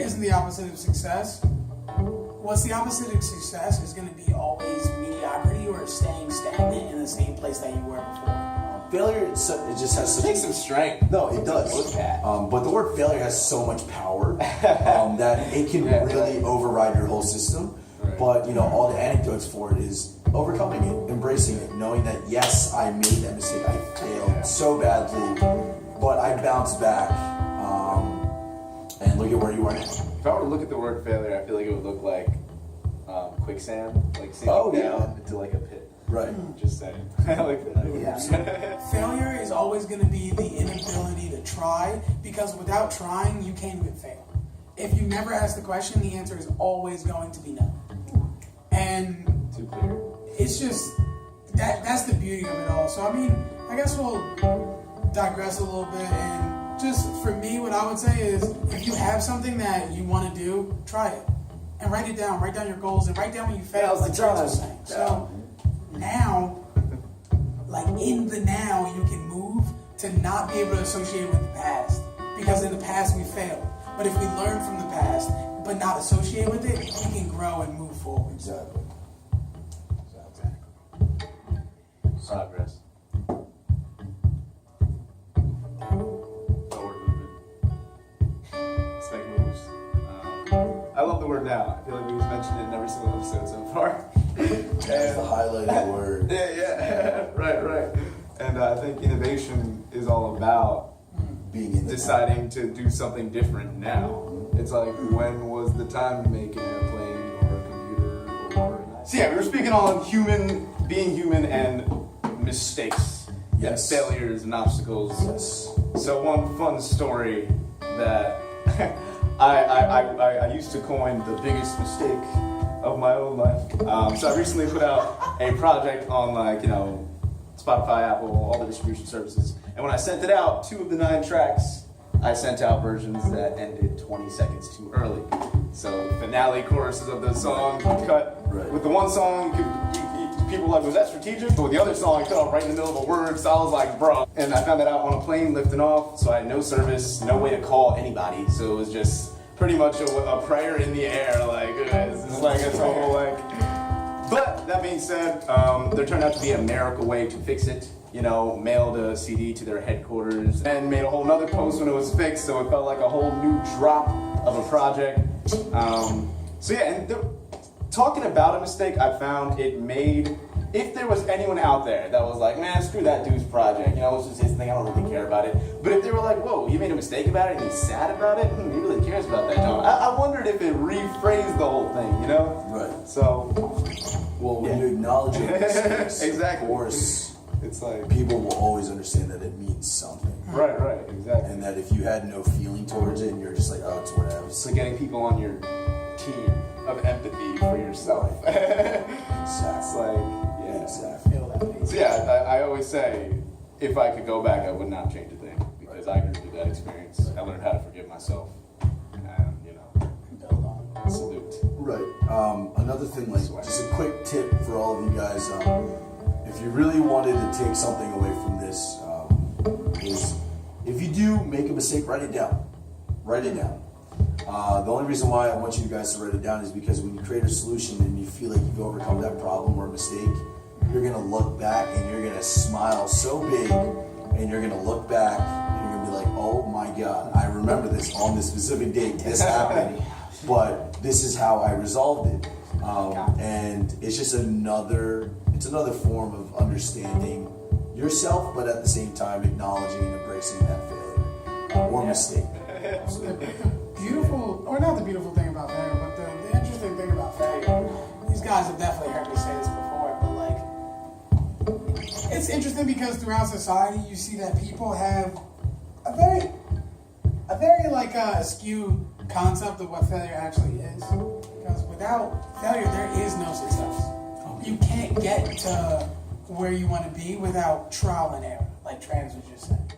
isn't the opposite of success. What's the opposite of success is going to be always mediocrity or staying stagnant in the same place that you were before. Failure, it just has such... It takes some strength. No, it does. Look at. But the word failure has so much power that it can really override your whole system. Right. But, you know, all the anecdotes for it is overcoming it, embracing it, knowing that, yes, I made that mistake. I failed so badly, but I bounced back. And look at where you are now. If I were to look at the word failure, I feel like it would look like quicksand, like sinking down into like a pit. Right. Just saying. I like that. Yeah. Failure is always going to be the inability to try, because without trying, you can't even fail. If you never ask the question, the answer is always going to be no. And Too clear. it's just that's the beauty of it all. So I mean, I guess we'll digress a little bit, and just for me, what I would say is, if you have something that you want to do, try it and write it down. Write down your goals and write down when you fail, like Charles was saying. So now, like in the now, you can move to not be able to associate with the past, because in the past we failed. But if we learn from the past but not associate with it, we can grow and move forward. Exactly. Progress. Forward movement. Let's make moves. I love the word now. I feel like we've mentioned it in every single episode so far. That's the highlighted word. Yeah. Right. And I think innovation is all about Being in the deciding to do something different now. It's like, when was the time to make an airplane or a computer or... So yeah, we were speaking on being human and mistakes. Yes. And failures and obstacles. Yes. So one fun story that I used to coin the biggest mistake of my own life. So I recently put out a project on, like, you know, Spotify, Apple, all the distribution services. And when I sent it out, 2 of the 9 tracks, I sent out versions that ended 20 seconds too early. So finale choruses of the song cut. Right. With the one song, people were like, was that strategic? But with the other song, it cut off right in the middle of a word. So I was like, bro. And I found that out on a plane lifting off. So I had no service, no way to call anybody. So it was just pretty much a prayer in the air. Like, it's like a total, like... But that being said, there turned out to be a miracle way to fix it. You know, mailed a CD to their headquarters and made a whole nother post when it was fixed, so it felt like a whole new drop of a project. So yeah, and talking about a mistake, I found it made, if there was anyone out there that was like, man, screw that dude's project, you know, it's just his thing, I don't really care about it. But if they were like, whoa, he made a mistake about it and he's sad about it, he really cares about that, John. I wondered if it rephrased the whole thing, you know? Right. So... Well, when you acknowledge your mistakes, Exactly. of course, it's like... people will always understand that it means something. Right, exactly. And that if you had no feeling towards it and you're just like, oh, it's whatever. It's like getting people on your team of empathy for yourself. It's like, yeah. Exactly. Feel that pain. So yeah, I always say, if I could go back, I would not change a thing, because I grew through that experience. I learned how to forgive myself, and, you know, Build on. salute. Right. Another thing, like, just a quick tip for all of you guys. If you really wanted to take something away from this, is if you do make a mistake, write it down. Write it down. The only reason why I want you guys to write it down is because when you create a solution and you feel like you've overcome that problem or mistake, you're going to look back and you're going to smile so big, and you're going to look back and you're going to be like, oh my God, I remember this on this specific date, this happened, but this is how I resolved it. And it's just another form of understanding yourself, but at the same time acknowledging and embracing that failure or mistake. Beautiful, or not the beautiful thing about failure, but the interesting thing about failure, these guys have definitely heard me say this before, but like, it's interesting because throughout society you see that people have a very like skewed concept of what failure actually is. Because without failure, there is no success. You can't get to where you want to be without trial and error, like Trans was just saying.